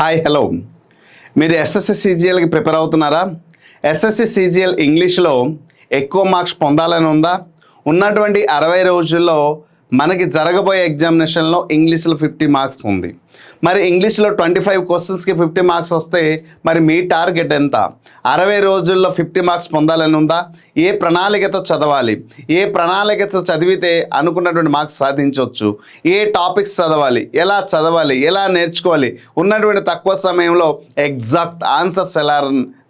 Hi hello, మీరు SSC సిజిఎల్కి prepare అవుతున్నారా? SSC CGL ఇంగ్లీష్లో ఎక్కువ మార్క్స్ పొందాలని ఉందా? ఉన్నటువంటి 60 రోజుల్లో మనకి జరగబోయే ఎగ్జామినేషన్లో ఇంగ్లీష్లో 50 మార్క్స్ ఉంది. మరి ఇంగ్లీష్లో 25 క్వశ్చన్స్కి 50 మార్క్స్ వస్తే మరి మీ టార్గెట్ ఎంత? 60 రోజుల్లో 50 మార్క్స్ పొందాలని ఉందా? ఏ ప్రణాళికతో చదవాలి? ఏ ప్రణాళికతో చదివితే అనుకున్నటువంటి మార్క్స్ సాధించవచ్చు? ఏ టాపిక్స్ చదవాలి? ఎలా నేర్చుకోవాలి? ఉన్నటువంటి తక్కువ సమయంలో ఎగ్జాక్ట్ ఆన్సర్స్ ఎలా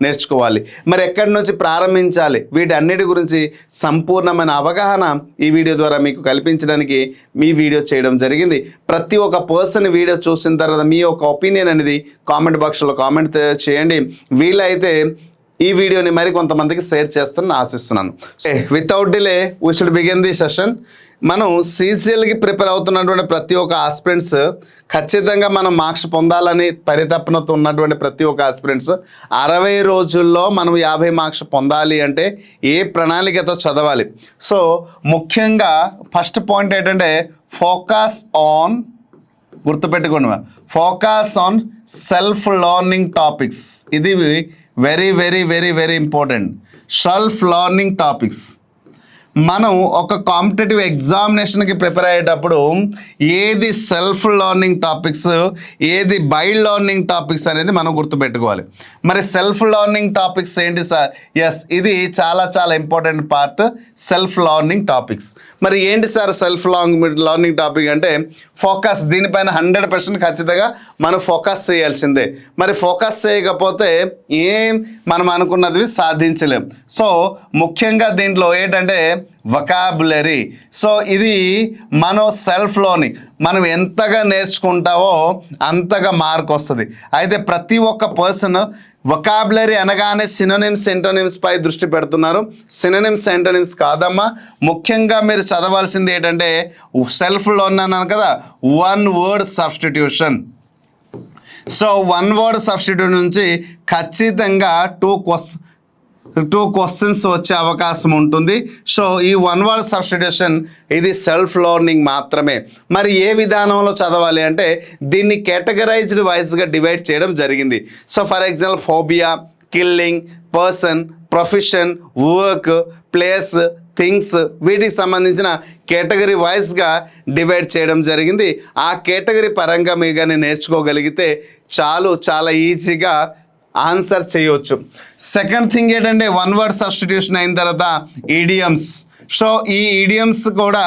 నేర్చుకోవాలి? మరి ఎక్కడి నుంచి ప్రారంభించాలి? వీటన్నిటి గురించి సంపూర్ణమైన అవగాహన ఈ వీడియో ద్వారా మీకు కల్పించడానికి మీ వీడియో చేయడం జరిగింది. ప్రతి ఒక్క పర్సన్ వీడియో చూసిన తర్వాత మీ యొక్క ఒపీనియన్ అనేది కామెంట్ బాక్స్లో కామెంట్ చేయండి. వీలైతే ఈ వీడియోని మరి కొంతమందికి షేర్ చేస్తానని ఆశిస్తున్నాను. Without delay we should begin the session. మనం సిజిఎల్కి ప్రిపేర్ అవుతున్నటువంటి ప్రతి ఒక్క ఆస్పిరెంట్స్ ఖచ్చితంగా మనం మార్క్స్ పొందాలని పరితపనతో ఉన్నటువంటి ప్రతి ఒక్క ఆస్పిరెంట్స్ 60 రోజుల్లో మనం 50 మార్క్స్ పొందాలి అంటే ఏ ప్రణాళికతో చదవాలి? సో ముఖ్యంగా ఫస్ట్ పాయింట్ ఏంటంటే ఫోకస్ ఆన్, గుర్తుపెట్టుకోండి, focus on self learning topics. ఇది very very very very important. Self learning topics. మనం ఒక కాంపిటేటివ్ ఎగ్జామినేషన్కి ప్రిపేర్ అయ్యేటప్పుడు ఏది సెల్ఫ్ లర్నింగ్ టాపిక్స్, ఏది బై లర్నింగ్ టాపిక్స్ అనేది మనం గుర్తుపెట్టుకోవాలి. మరి సెల్ఫ్ లర్నింగ్ టాపిక్స్ ఏంటి సార్? ఎస్, ఇది చాలా చాలా important part, self learning topics. మరి ఏంటి సార్ సెల్ఫ్ లర్నింగ్ టాపిక్ అంటే? ఫోకస్, దీనిపైన 100% ఖచ్చితంగా మనం ఫోకస్ చేయాల్సిందే. మరి ఫోకస్ చేయకపోతే మనం అనుకున్నది సాధించలేం. సో ముఖ్యంగా దీంట్లో ఏంటంటే వొకాబులరీ. సో ఇది మనం సెల్ఫ్ లర్నింగ్, మనం ఎంతగా నేర్చుకుంటావో అంతగా మార్క్ వస్తుంది. అయితే ప్రతి ఒక్క పర్సన్ వొకాబులరీ అనగానే సినోనిమ్స్ సింటోనిమ్స్ పై దృష్టి పెడుతున్నారు. సినోనిమ్స్ సింటోనిమ్స్ కాదమ్మా. ముఖ్యంగా మీరు చదవాల్సింది ఏంటంటే సెల్ఫ్ లర్న్ అన్నాను కదా, one word substitution. So one word substitute నుంచి ఖచ్చితంగా టూ క్వశ్చన్స్ వచ్చే అవకాశం ఉంటుంది. సో ఈ వన్ వర్డ్ సబ్స్టిట్యూషన్ ఇది సెల్ఫ్ లర్నింగ్ మాత్రమే. మరి ఏ విధానంలో చదవాలి అంటే దీన్ని కేటగరైజ్డ్ వైజ్గా డివైడ్ చేయడం జరిగింది. So for example phobia, killing, person, profession, work, place, things, వీటికి సంబంధించిన కేటగిరీ వైజ్గా డివైడ్ చేయడం జరిగింది. ఆ కేటగిరీ పరంగా మీరు కానీ నేర్చుకోగలిగితే చాలా ఈజీగా ఆన్సర్ చేయవచ్చు. సెకండ్ థింగ్ ఏంటంటే వన్ వర్డ్ సబ్స్టిట్యూషన్ అయిన తర్వాత ఈడియమ్స్. సో ఈ ఈడియమ్స్ కూడా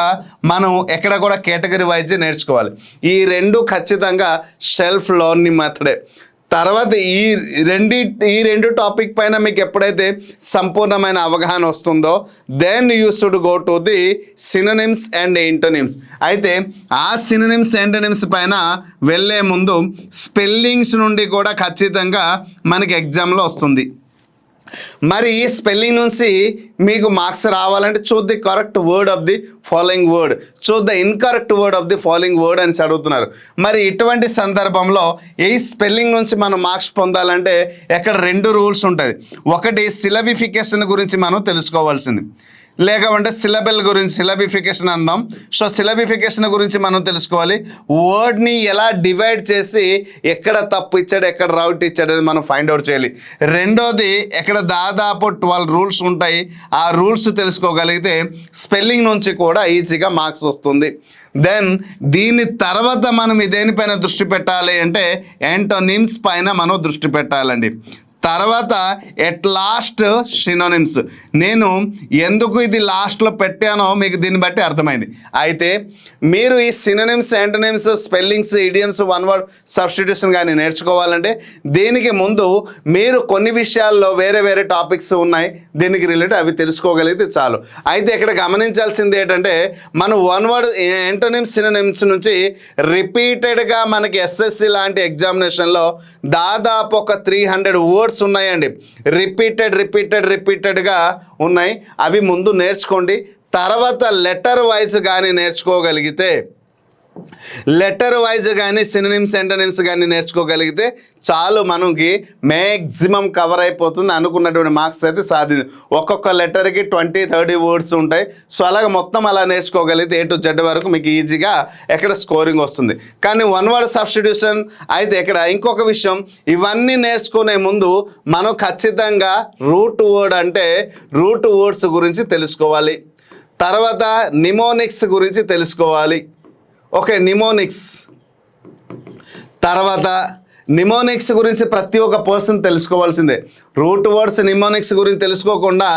మనం ఎక్కడ కూడా కేటగిరీ వైజ్ నేర్చుకోవాలి. ఈ రెండు ఖచ్చితంగా సెల్ఫ్ లర్నింగ్ మెథడే. తర్వాత ఈ రెండు టాపిక్ పైన మీకు ఎప్పుడైతే సంపూర్ణమైన అవగాహన వస్తుందో then you should go to the synonyms and antonyms. అయితే ఆ సినోనిమ్స్ యాంటోనిమ్స్ పైన వెళ్ళే ముందు స్పెల్లింగ్స్ నుండి కూడా ఖచ్చితంగా మనకి ఎగ్జామ్లో వస్తుంది. మరి ఈ స్పెల్లింగ్ నుంచి మీకు మార్క్స్ రావాలంటే choose the correct word of the following word, choose the incorrect word of the following word అని చదువుతున్నారు. మరి ఇటువంటి సందర్భంలో ఈ స్పెల్లింగ్ నుంచి మనం మార్క్స్ పొందాలంటే ఎక్కడ 2 రూల్స్ ఉంటుంది. ఒకటి సిలబిఫికేషన్ గురించి మనం తెలుసుకోవాల్సింది, లేకపోతే సిలబిఫికేషన్ అందాం. సో సిలబిఫికేషన్ గురించి మనం తెలుసుకోవాలి. వర్డ్ని ఎలా డివైడ్ చేసి ఎక్కడ తప్పు ఇచ్చాడు, ఎక్కడ రౌట్ ఇచ్చాడు అని మనం ఫైండ్ అవుట్ చేయాలి. రెండోది, ఎక్కడ దాదాపు 12 రూల్స్ ఉంటాయి, ఆ రూల్స్ తెలుసుకోగలిగితే స్పెల్లింగ్ నుంచి కూడా ఈజీగా మార్క్స్ వస్తుంది. దెన్ దీని తర్వాత మనం దేనిపైన దృష్టి పెట్టాలి అంటే యాంటోనిమ్స్ పైన మనం దృష్టి పెట్టాలండి. తర్వాత ఎట్ లాస్ట్ సినోనిమ్స్. నేను ఎందుకు ఇది లాస్ట్లో పెట్టానో మీకు దీన్ని బట్టి అర్థమైంది. అయితే మీరు ఈ synonyms, antonyms, spellings, idioms, one word substitution కానీ నేర్చుకోవాలంటే దీనికి ముందు మీరు కొన్ని విషయాల్లో వేరే టాపిక్స్ ఉన్నాయి దీనికి రిలేటెడ్, అవి తెలుసుకోగలిగితే చాలు. అయితే ఇక్కడ గమనించాల్సింది ఏంటంటే మనం వన్ వర్డ్ యాంటోనిమ్స్, సినోనిమ్స్ నుంచి రిపీటెడ్గా మనకి ఎస్ఎస్సి లాంటి ఎగ్జామినేషన్లో దాదాపు ఒక 300 వర్డ్స్ ఉన్నాయండి. రిపీటెడ్గా ఉన్నాయి. అవి ముందు నేర్చుకోండి. తర్వాత లెటర్ వైజ్ కానీ నేర్చుకోగలిగితే లెటర్ వైజ్ కానీ సినోనిమ్స్ యాంటోనిమ్స్ కానీ నేర్చుకోగలిగితే చాలు, మనకి మ్యాక్సిమం కవర్ అయిపోతుంది. అనుకున్నటువంటి మార్క్స్ అయితే సాధించు. ఒక్కొక్క లెటర్కి 20-30 వర్డ్స్ ఉంటాయి. సో అలాగే మొత్తం అలా నేర్చుకోగలిగితే A to Z వరకు మీకు ఈజీగా ఎక్కడ స్కోరింగ్ వస్తుంది. కానీ వన్ వర్డ్ సబ్స్టిట్యూషన్ అయితే ఇక్కడ ఇంకొక విషయం, ఇవన్నీ నేర్చుకునే ముందు మనం ఖచ్చితంగా రూట్ వర్డ్ అంటే రూట్ వర్డ్స్ గురించి తెలుసుకోవాలి. తర్వాత నిమోనిక్స్ గురించి తెలుసుకోవాలి. ఓకే, నిమోనిక్స్ తర్వాత నిమోనిక్స్ గురించి ప్రతి ఒక్క పర్సన్ తెలుసుకోవాల్సిందే. రూట్ వర్డ్స్ నిమోనిక్స్ గురించి తెలుసుకోకుండా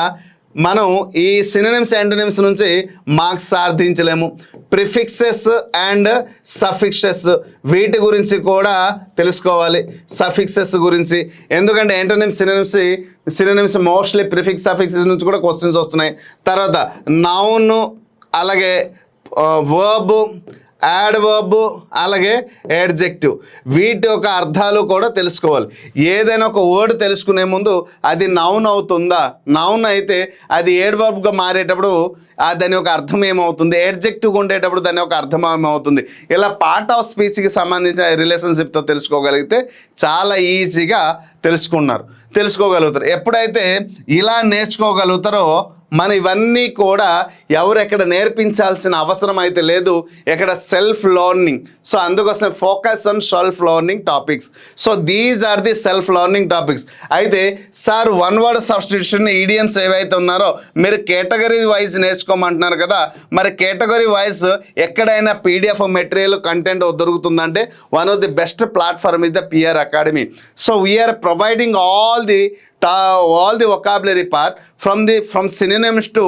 మనం ఈ సినోనిమ్స్ యాంటోనిమ్స్ నుంచి మార్క్స్ సాధించలేము. ప్రిఫిక్సెస్ అండ్ సఫిక్సెస్ వీటి గురించి కూడా తెలుసుకోవాలి. సఫిక్సెస్ గురించి, ఎందుకంటే antonyms synonyms mostly prefix suffixes నుంచి కూడా క్వశ్చన్స్ వస్తున్నాయి. తర్వాత నౌన్, అలాగే వర్బ్, యాడ్వర్బ్, అలాగే యాడ్జెక్టివ్ వీటి యొక్క అర్థాలు కూడా తెలుసుకోవాలి. ఏదైనా ఒక వర్డ్ తెలుసుకునే ముందు అది నౌన్ అవుతుందా, నౌన్ అయితే అది యాడ్వర్బ్గా మారేటప్పుడు దాని యొక్క అర్థం ఏమవుతుంది, యాడ్జెక్టివ్గా ఉండేటప్పుడు దాని యొక్క అర్థం ఏమవుతుంది, ఇలా పార్ట్ ఆఫ్ స్పీచ్కి సంబంధించిన రిలేషన్షిప్తో తెలుసుకోగలిగితే చాలా ఈజీగా తెలుసుకోగలుగుతారు. ఎప్పుడైతే ఇలా నేర్చుకోగలుగుతారో మన ఇవన్నీ కూడా ఎవరెక్కడ నేర్పించాల్సిన అవసరం అయితే లేదు. ఎక్కడ సెల్ఫ్ లెర్నింగ్. సో అందుకోసం focus on self learning topics. So these are the self learning topics. అయితే sir one word substitution idioms ఏవైతే ఉన్నారో మీరు కేటగిరీ వైజ్ నేర్చుకోమంటున్నారు కదా, మరి కేటగిరీ వైజ్ ఎక్కడైనా పీడిఎఫ్ మెటీరియల్ కంటెంట్ దొరుకుతుందంటే one of the best platform is the PR academy. So we're providing all the vocabulary part from synonyms to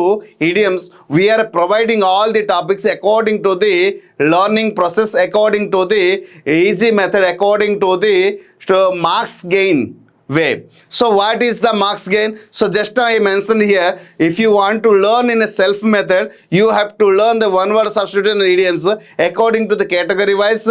idioms. We are providing all the topics according to the learning process, according to the easy method, according to the marks gain way. So what is the marks gain? So just I mentioned here, if you want to learn in a self method, you have to learn the one word substitution idioms according to the category wise,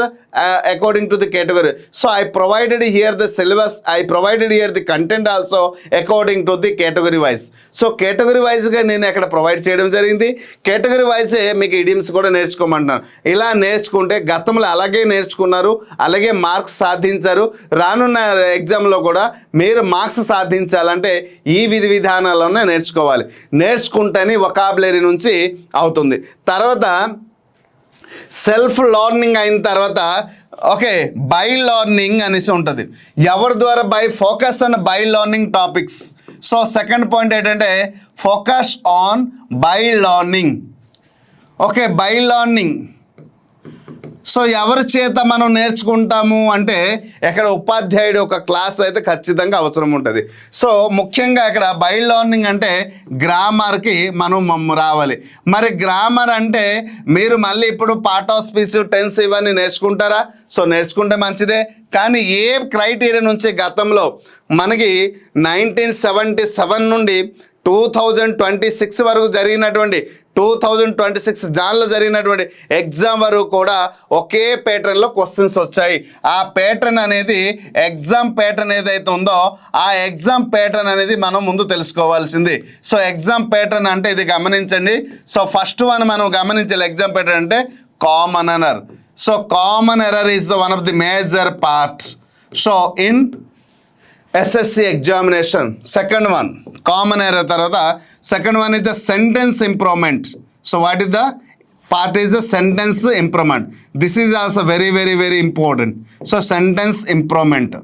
according to the category. So I provided here the syllabus, I provided here the content also according to the category wise. So category wise గా నేను అక్కడ provide చేయడం జరిగింది. Category yj మీకు idioms కూడా నేర్చుకోమంటున్నాను. ఇలా నేర్చుకుంటే గతంలో అలాగే నేర్చుకున్నారు, అలాగే మార్క్స్ సాధించారు. రానున్న ఎగ్జామ్లో కూడా మీరు మార్క్స్ సాధించాలంటే ఈ విధి విధానాల్లోనే నేర్చుకోవాలి. నేర్చుకుంటేనే వొకాబులరీ నుంచి అవుతుంది. తర్వాత సెల్ఫ్ లెర్నింగ్ అయిన తర్వాత ఓకే బై లెర్నింగ్ అనేసి ఉంటుంది. ఎవరి ద్వారా? By focus on by learning topics. So second point ఏంటంటే focus on by learning. Okay, by learning. So ఎవరి చేత మనం నేర్చుకుంటాము అంటే ఇక్కడ ఉపాధ్యాయుడు ఒక క్లాస్ అయితే ఖచ్చితంగా అవసరం ఉంటుంది. సో ముఖ్యంగా ఇక్కడ బై లెర్నింగ్ అంటే గ్రామర్కి మనం రావాలి. మరి గ్రామర్ అంటే మీరు మళ్ళీ ఇప్పుడు పార్ట్ ఆఫ్ స్పీచ్, టెన్స్ ఇవన్నీ నేర్చుకుంటారా? సో నేర్చుకుంటే మంచిదే. కానీ ఏ క్రైటీరియా నుంచి గతంలో మనకి 1977 నుండి 2026 వరకు జరిగినటువంటి 2026 జాన్లో జరిగినటువంటి ఎగ్జామ్ వరకు కూడా ఒకే ప్యాటర్న్లో క్వశ్చన్స్ వచ్చాయి. ఆ ప్యాటర్న్ అనేది ఎగ్జామ్ ప్యాటర్న్ ఏదైతే ఉందో ఆ ఎగ్జామ్ ప్యాటర్న్ అనేది మనం ముందు తెలుసుకోవాల్సింది. సో ఎగ్జామ్ ప్యాటర్న్ అంటే ఇది గమనించండి. సో ఫస్ట్ వన్ మనం గమనించాలి. ఎగ్జామ్ ప్యాటర్న్ అంటే common error. So common error is the one of the major part. So in SSC examination second one common error. తర్వాత second one is the sentence improvement. So what is the part is the sentence improvement. This is also very very very important. So sentence improvement.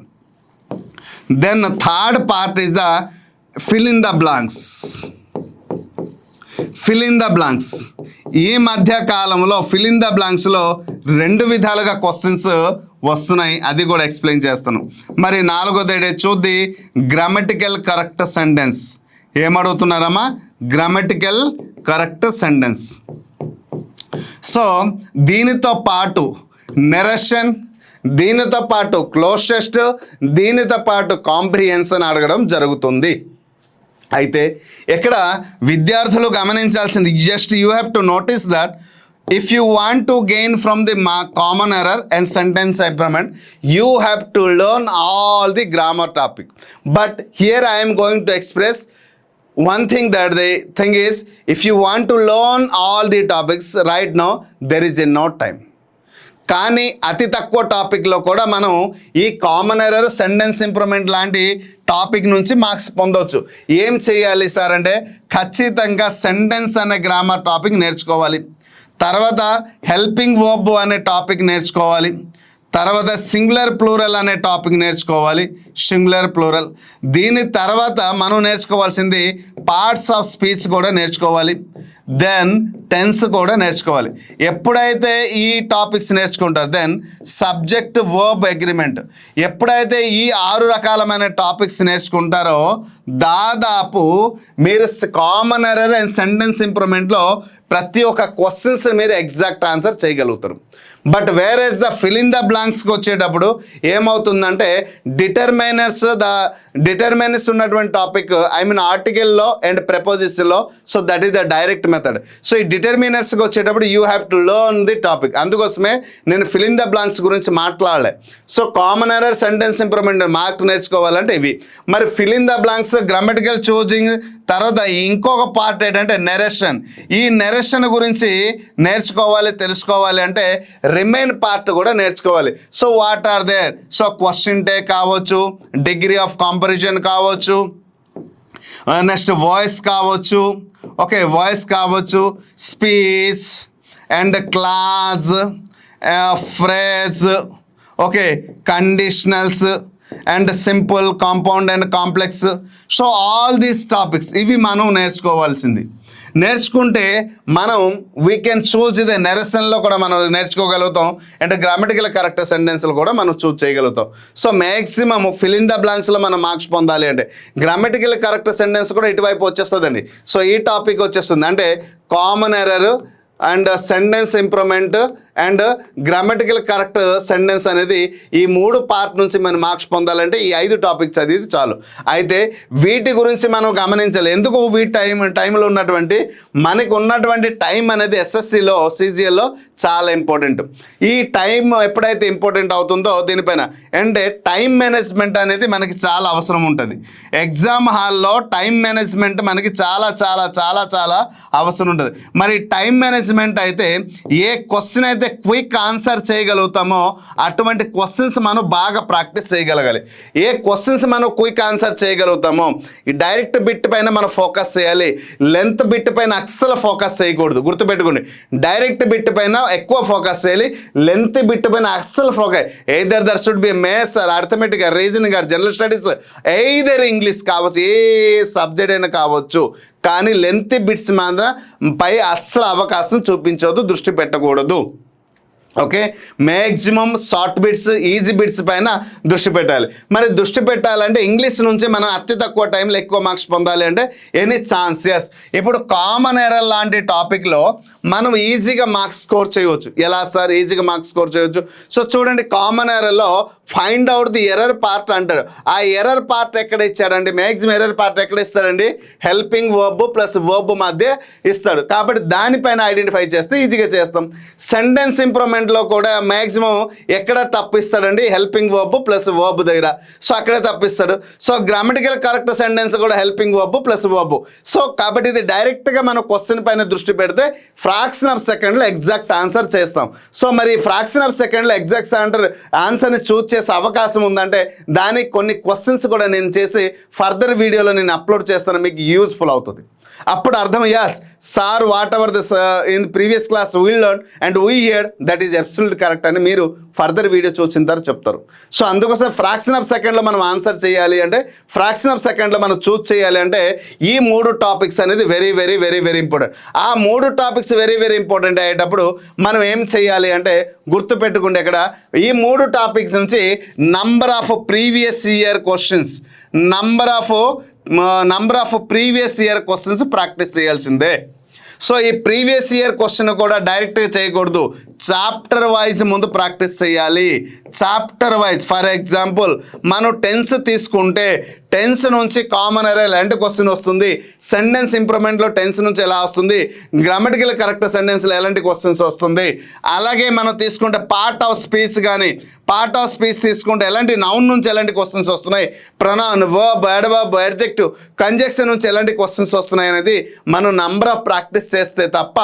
Then third part is the fill in the blanks. Fill in the blanks. ఈ మధ్య కాలంలో fill in the బ్లాంక్స్లో 2 విధాలుగా questions వస్తున్నాయి, అది కూడా explain చేస్తాను. మరి నాలుగోది చూద్ది గ్రామటికల్ కరెక్ట్ సెంటెన్స్. ఏమడుగుతున్నారమ్మా? Grammatical correct sentence. సో దీనితో పాటు నెరేషన్, దీనితో పాటు క్లోజ్ టెస్ట్, దీనితో పాటు కాంప్రిహెన్షన్ అడగడం జరుగుతుంది. అయితే ఇక్కడ విద్యార్థులు గమనించాల్సింది, just you have to notice that if you want to gain from the common error and sentence improvement, you have to learn all the grammar topic. But here I am going to express one thing, that the thing is, if you want to learn all the topics right now, there is no time. కానీ అతి తక్కువ టాపిక్లో కూడా మనం ఈ common error, sentence improvement లాంటి topic నుంచి marks పొందవచ్చు. ఏం చేయాలి సార్ అంటే ఖచ్చితంగా సెంటెన్స్ అనే గ్రామర్ టాపిక్ నేర్చుకోవాలి, తర్వాత హెల్పింగ్ వర్బ్ అనే టాపిక్ నేర్చుకోవాలి, తర్వాత సింగులర్ ప్లూరల్ అనే టాపిక్ నేర్చుకోవాలి, సింగులర్ ప్లూరల్. దీని తర్వాత మనం నేర్చుకోవాల్సింది పార్ట్స్ ఆఫ్ స్పీచ్ కూడా నేర్చుకోవాలి, దెన్ టెన్స్ కూడా నేర్చుకోవాలి. ఎప్పుడైతే ఈ టాపిక్స్ నేర్చుకుంటారు దెన్ సబ్జెక్ట్ వర్బ్ అగ్రిమెంట్, ఎప్పుడైతే ఈ 6 రకాలమైన టాపిక్స్ నేర్చుకుంటారో దాదాపు మీరు కామన్ ఎర్రర్ అండ్ సెంటెన్స్ ఇంప్రూవ్మెంట్లో ప్రతి ఒక్క క్వశ్చన్స్ మీరు ఎగ్జాక్ట్ ఆన్సర్ చేయగలుగుతారు. But where's the fill in the బ్లాంక్స్కి వచ్చేటప్పుడు ఏమవుతుందంటే డిటర్మైనర్స్ ఉన్నటువంటి టాపిక్ ఆర్టికల్లో అండ్ ప్రపోజిషన్లో, so that is the direct method. So ఈ డిటర్మినర్స్కి వచ్చేటప్పుడు you have to learn the topic. అందుకోసమే నేను ఫిల్ ఇన్ ద బ్లాంక్స్ గురించి మాట్లాడలే. So common error, sentence improvement mark నేర్చుకోవాలంటే ఇవి. మరి fill in the blanks, grammatical choosing, తర్వాత ఇంకొక పార్ట్ ఏంటంటే నెరేషన్. ఈ నెరేషన్ గురించి నేర్చుకోవాలి, తెలుసుకోవాలి అంటే రిమైన్ పార్ట్ కూడా నేర్చుకోవాలి. So what are there? So question tag కావచ్చు, డిగ్రీ ఆఫ్ కంపారిజన్ కావచ్చు, నెక్స్ట్ వాయిస్ కావచ్చు, ఓకే వాయిస్ కావచ్చు, speech and clause, phrase, okay conditionals and simple, compound and complex. So all these topics ఇవి మనం నేర్చుకోవాల్సింది. నేర్చుకుంటే మనం వీ కెన్ చూజ్ ది నెరేషన్లో కూడా మనం నేర్చుకోగలుగుతాం, అండ్ గ్రామటికల్ కరెక్ట్ సెంటెన్స్లు కూడా మనం చూజ్ చేయగలుగుతాం. So maximum fill in the బ్లాంక్స్లో మనం మార్క్స్ పొందాలి అంటే గ్రామటికల్ కరెక్ట్ సెంటెన్స్ కూడా ఇటువైపు వచ్చేస్తుందండి. సో ఈ టాపిక్ వచ్చేస్తుంది అంటే common error and sentence improvement and grammatical correct sentence అనేది ఈ 3 పార్ట్ నుంచి మనం మార్క్స్ పొందాలంటే ఈ 5 టాపిక్ చదివితే చాలు. అయితే వీటి గురించి మనం గమనించాలి. ఎందుకు వీటి టైంలో ఉన్నటువంటి మనకు ఉన్నటువంటి టైం అనేది ఎస్ఎస్సిలో, సిజిఎల్లో చాలా ఇంపార్టెంట్. ఈ టైం ఎప్పుడైతే ఇంపార్టెంట్ అవుతుందో దీనిపైన అంటే టైం మేనేజ్మెంట్ అనేది మనకి చాలా అవసరం ఉంటుంది. ఎగ్జామ్ హాల్లో టైం మేనేజ్మెంట్ మనకి చాలా చాలా చాలా చాలా అవసరం ఉంటుంది. మరి టైం మేనేజ్మెంట్ అయితే ఏ క్వశ్చన్ అయితే క్విక్ ఆన్సర్ చేయగలుగుతామో అటువంటి క్వశ్చన్స్ మనం బాగా ప్రాక్టీస్ చేయగలగాలి. ఏ క్వశ్చన్స్ మనం క్విక్ ఆన్సర్ చేయగలుగుతామో ఈ డైరెక్ట్ బిట్ పైన మనం ఫోకస్ చేయాలి, లెంత్ బిట్ పైన అస్సలు ఫోకస్ చేయకూడదు. గుర్తుపెట్టుకోండి, డైరెక్ట్ బిట్ పైన ఎక్కువ ఫోకస్ చేయాలి, లెంత్ బిట్ పైన అస్సలు focus. Either there should be maths or arithmetic or reasoning or general studies, either English కావచ్చు, ఏ సబ్జెక్ట్ అయినా కావచ్చు, కానీ లెంత్ బిట్స్ మాత్రం పై అస్సలు అవకాశం చూపించవద్దు, దృష్టి పెట్టకూడదు. Okay, maximum short bits, easy bits పైన దృష్టి పెట్టాలి. మరి దృష్టి పెట్టాలంటే ఇంగ్లీష్ నుంచి మనం అతి తక్కువ టైంలో ఎక్కువ మార్క్స్ పొందాలి అంటే ఎనీ ఛాన్సెస్. ఇప్పుడు కామన్ ఎర్రర్ లాంటి టాపిక్లో మనం ఈజీగా మార్క్స్ స్కోర్ చేయవచ్చు. ఎలా సార్ ఈజీగా మార్క్స్ స్కోర్ చేయవచ్చు? సో చూడండి, కామన్ ఎర్రర్లో find out the error part అంటాడు. ఆ ఎర్రర్ పార్ట్ ఎక్కడ ఇచ్చాడండి? మ్యాక్సిమం ఎర్రర్ పార్ట్ ఎక్కడ ఇస్తాడండి? హెల్పింగ్ వర్బ్ ప్లస్ వర్బ్ మధ్య ఇస్తాడు. కాబట్టి దానిపైన ఐడెంటిఫై చేస్తే ఈజీగా చేస్తాం. సెంటెన్స్ ఇంప్రూవ్మెంట్లో కూడా మ్యాక్సిమం ఎక్కడ తప్పిస్తాడండి? హెల్పింగ్ వర్బ్ ప్లస్ వర్బ్ దగ్గర. సో అక్కడే తప్పిస్తాడు. సో గ్రామటికల్ కరెక్ట్ సెంటెన్స్ కూడా helping verb plus verb. So కాబట్టి ఇది డైరెక్ట్గా మనం క్వశ్చన్ పైన దృష్టి పెడితే ఫ్రాక్షన్ ఆఫ్ సెకండ్లో ఎగ్జాక్ట్ ఆన్సర్ చేస్తాం. సో మరి ఫ్రాక్షన్ ఆఫ్ సెకండ్లో ఎగ్జాక్ట్ ఆన్సర్ని చూస్ చేసే అవకాశం ఉందంటే దానికి కొన్ని క్వశ్చన్స్ కూడా నేను చేసి ఫర్దర్ వీడియోలో నేను అప్లోడ్ చేస్తాను, మీకు యూజ్ఫుల్ అవుతుంది. అప్పుడు అర్థం, yes sir, whatever this in previous class we learned and we heard that is absolutely correct అని మీరు ఫర్దర్ వీడియో చూసిన తర్వాత చెప్తారు. సో అందుకోసం ఫ్రాక్షన్ ఆఫ్ సెకండ్లో మనం ఆన్సర్ చేయాలి అంటే, ఫ్రాక్షన్ ఆఫ్ సెకండ్లో మనం చూస్ చేయాలి అంటే ఈ 3 టాపిక్స్ అనేది very very very very important. ఆ 3 టాపిక్స్ వెరీ వెరీ ఇంపార్టెంట్ అయ్యేటప్పుడు మనం ఏం చేయాలి అంటే గుర్తుపెట్టుకుంటే ఇక్కడ ఈ 3 టాపిక్స్ నుంచి number of previous year questions, number of previous year questions practice చేయాల్సిందే. సో ఈ ప్రీవియస్ ఇయర్ క్వశ్చన్ కూడా డైరెక్ట్గా చేయకూడదు, చాప్టర్ వైజ్ ముందు ప్రాక్టీస్ చేయాలి. చాప్టర్ వైజ్, ఫర్ ఎగ్జాంపుల్ మనం టెన్స్ తీసుకుంటే టెన్స్ నుంచి కామన్ ఎర్రర్ ఎలాంటి క్వశ్చన్ వస్తుంది, సెంటెన్స్ ఇంప్రూవ్మెంట్లో టెన్స్ నుంచి ఎలా వస్తుంది, గ్రామటికల్ కరెక్ట్ సెంటెన్స్లో ఎలాంటి క్వశ్చన్స్ వస్తుంది. అలాగే మనం తీసుకుంటే పార్ట్ ఆఫ్ స్పీచ్ కానీ, పార్ట్ ఆఫ్ స్పీచ్ తీసుకుంటే ఎలాంటి నౌన్ నుంచి ఎలాంటి క్వశ్చన్స్ వస్తున్నాయి, pronoun, verb, adverb, adjective, conjunction నుంచి ఎలాంటి క్వశ్చన్స్ వస్తున్నాయి అనేది మనం నంబర్ ఆఫ్ ప్రాక్టీస్ చేస్తే తప్ప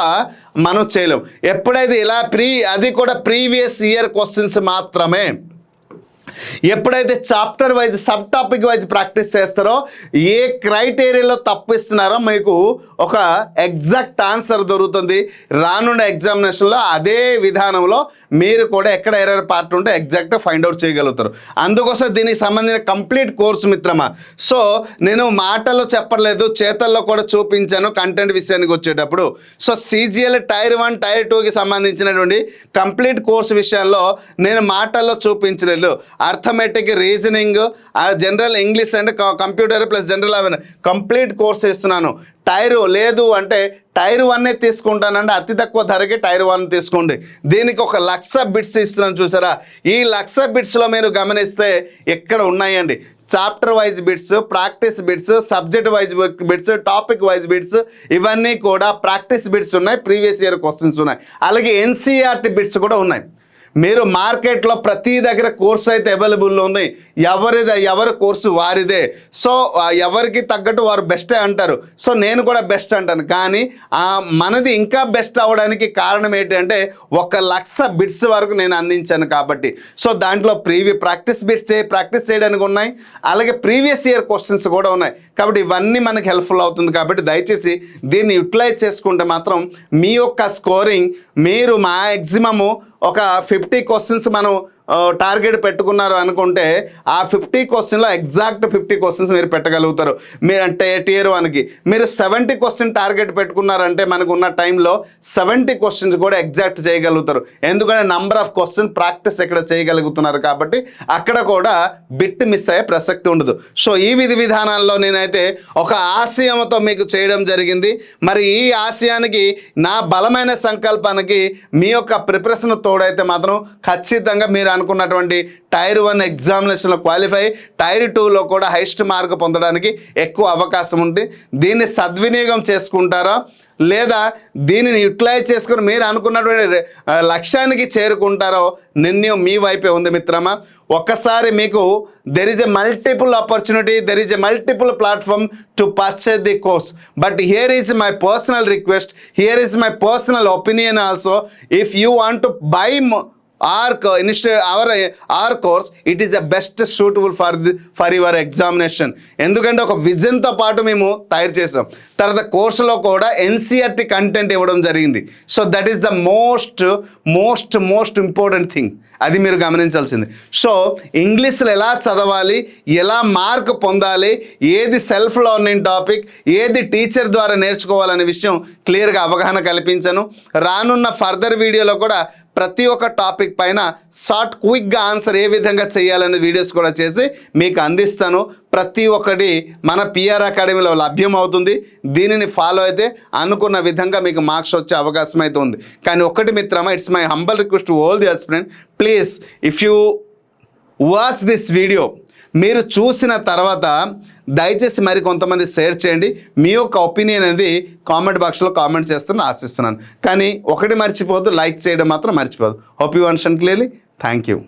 మనం చేయలేం. ఎప్పుడైతే ఇలా ప్రీ అది కూడా ప్రీవియస్ ఇయర్ క్వశ్చన్స్ మాత్రమే. ఎప్పుడైతే chapter wise sub topic wise practice చేస్తారో ఏ క్రైటీరియాలో తప్పిస్తున్నారో మీకు ఒక ఎగ్జాక్ట్ ఆన్సర్ దొరుకుతుంది. రానున్న ఎగ్జామినేషన్లో అదే విధానంలో మీరు కూడా ఎక్కడ ఎర్రర్ పార్ట్ ఉంటే ఎగ్జాక్ట్గా ఫైండ్ అవుట్ చేయగలుగుతారు. అందుకోసం దీనికి సంబంధించిన కంప్లీట్ కోర్సు మిత్రమా. సో నేను మాటల్లో చెప్పలేదు, చేతల్లో కూడా చూపించాను కంటెంట్ విషయానికి వచ్చేటప్పుడు. సో CGL టైర్ 1 టైర్ 2కి సంబంధించినటువంటి కంప్లీట్ కోర్సు విషయాల్లో నేను మాటల్లో చూపించలేదు. Arithmetic, reasoning, general English and computer plus general awareness complete course ఇస్తున్నాను. టైర్ లేదు అంటే టైర్ 1 తీసుకుంటానంటే అతి తక్కువ ధరకి టైర్ 1 తీసుకోండి. దీనికి 1,00,000 బిట్స్ ఇస్తున్నాను చూసారా. ఈ 1,00,000 బిట్స్లో మీరు గమనిస్తే ఎక్కడ ఉన్నాయండి chapter wise bits, practice bits, subject wise bits, topic wise bits, ఇవన్నీ కూడా ప్రాక్టీస్ బిట్స్ ఉన్నాయి, ప్రీవియస్ ఇయర్ క్వశ్చన్స్ ఉన్నాయి, అలాగే NCERT బిట్స్ కూడా ఉన్నాయి. మీరు మార్కెట్లో ప్రతి దగ్గర కోర్సు అయితే అవైలబుల్లో ఉంది. ఎవరి కోర్సు వారిదే. సో ఎవరికి తగ్గట్టు వారు బెస్టే అంటారు. సో నేను కూడా బెస్ట్ అంటాను. కానీ మనది ఇంకా బెస్ట్ అవ్వడానికి కారణం ఏంటంటే 1,00,000 బిట్స్ వరకు నేను అందించాను కాబట్టి. సో దాంట్లో ప్రాక్టీస్ బిట్స్ ప్రాక్టీస్ చేయడానికి ఉన్నాయి, అలాగే ప్రీవియస్ ఇయర్ క్వశ్చన్స్ కూడా ఉన్నాయి. కాబట్టి ఇవన్నీ మనకు హెల్ప్ఫుల్ అవుతుంది. కాబట్టి దయచేసి దీన్ని యూటిలైజ్ చేసుకుంటే మాత్రం మీ యొక్క స్కోరింగ్ మీరు మ్యాక్సిమము ఒక 50 క్వశ్చన్స్ మనం టార్గెట్ పెట్టుకున్నారు అనుకుంటే ఆ 50 క్వశ్చన్లో ఎగ్జాక్ట్ 50 క్వశ్చన్స్ మీరు పెట్టగలుగుతారు. మీరు అంటే టియర్ 1కి మీరు 70 క్వశ్చన్ టార్గెట్ పెట్టుకున్నారంటే మనకు ఉన్న టైంలో 70 క్వశ్చన్స్ కూడా ఎగ్జాక్ట్ చేయగలుగుతారు. ఎందుకంటే నంబర్ ఆఫ్ క్వశ్చన్ ప్రాక్టీస్ ఎక్కడ చేయగలుగుతున్నారు కాబట్టి అక్కడ కూడా బిట్ మిస్ అయ్యే ప్రసక్తి ఉండదు. సో ఈ విధానాల్లో నేనైతే ఒక ఆశయంతో మీకు చేయడం జరిగింది. మరి ఈ ఆశయానికి నా బలమైన సంకల్పానికి మీ యొక్క ప్రిపరేషన్ తోడైతే మాత్రం ఖచ్చితంగా మీరు అనుకున్నటువంటి టైర్ 1 ఎగ్జామినేషన్లో క్వాలిఫై, టైర్ 2లో కూడా హైయెస్ట్ మార్క్ పొందడానికి ఎక్కువ అవకాశం ఉంది. దీన్ని సద్వినియోగం చేసుకుంటారా లేదా దీనిని యూటిలైజ్ చేసుకుని మీరు అనుకున్నటువంటి లక్ష్యానికి చేరుకుంటారో నిర్ణయం మీ వైపే ఉంది మిత్రమా. ఒక్కసారి మీకు there is a multiple opportunity, there is a multiple platform to purchase the course. But here is my personal request, here is my personal opinion also. If you want to buy our course, it is the best suitable for your examination. ఎందుకంటే ఒక విజన్తో పాటు మేము తయారు చేసాం. తర్వాత కోర్సులో కూడా NCERT content ఇవ్వడం జరిగింది. So that is the most important thing. అది మీరు గమనించాల్సింది. సో ఇంగ్లీష్లో ఎలా చదవాలి, ఎలా మార్క్ పొందాలి, ఏది సెల్ఫ్ లెర్నింగ్ టాపిక్, ఏది టీచర్ ద్వారా నేర్చుకోవాలనే విషయం క్లియర్గా అవగాహన కల్పించాను. రానున్న ఫర్దర్ వీడియోలో కూడా ప్రతి ఒక్క టాపిక్ పైన క్విక్గా ఆన్సర్ ఏ విధంగా చేయాలనే వీడియోస్ కూడా చేసి మీకు అందిస్తాను. ప్రతి ఒక్కటి మన PR అకాడమీలో లభ్యం అవుతుంది. దీనిని ఫాలో అయితే అనుకున్న విధంగా మీకు మార్క్స్ వచ్చే అవకాశం అయితే ఉంది. కానీ ఒకటి మిత్రమా, it's my humble request to all the aspirant, please if you watch this video, మీరు చూసిన తర్వాత దయచేసి మరి కొంతమంది షేర్ చేయండి. మీ యొక్క ఒపీనియన్ అనేది కామెంట్ బాక్స్లో కామెంట్ చేస్తారని ఆశిస్తున్నాను. కానీ ఒకటి మర్చిపోవద్దు, లైక్ చేయడం మాత్రం మర్చిపోవద్దు. Hope you understand clearly. Thank you.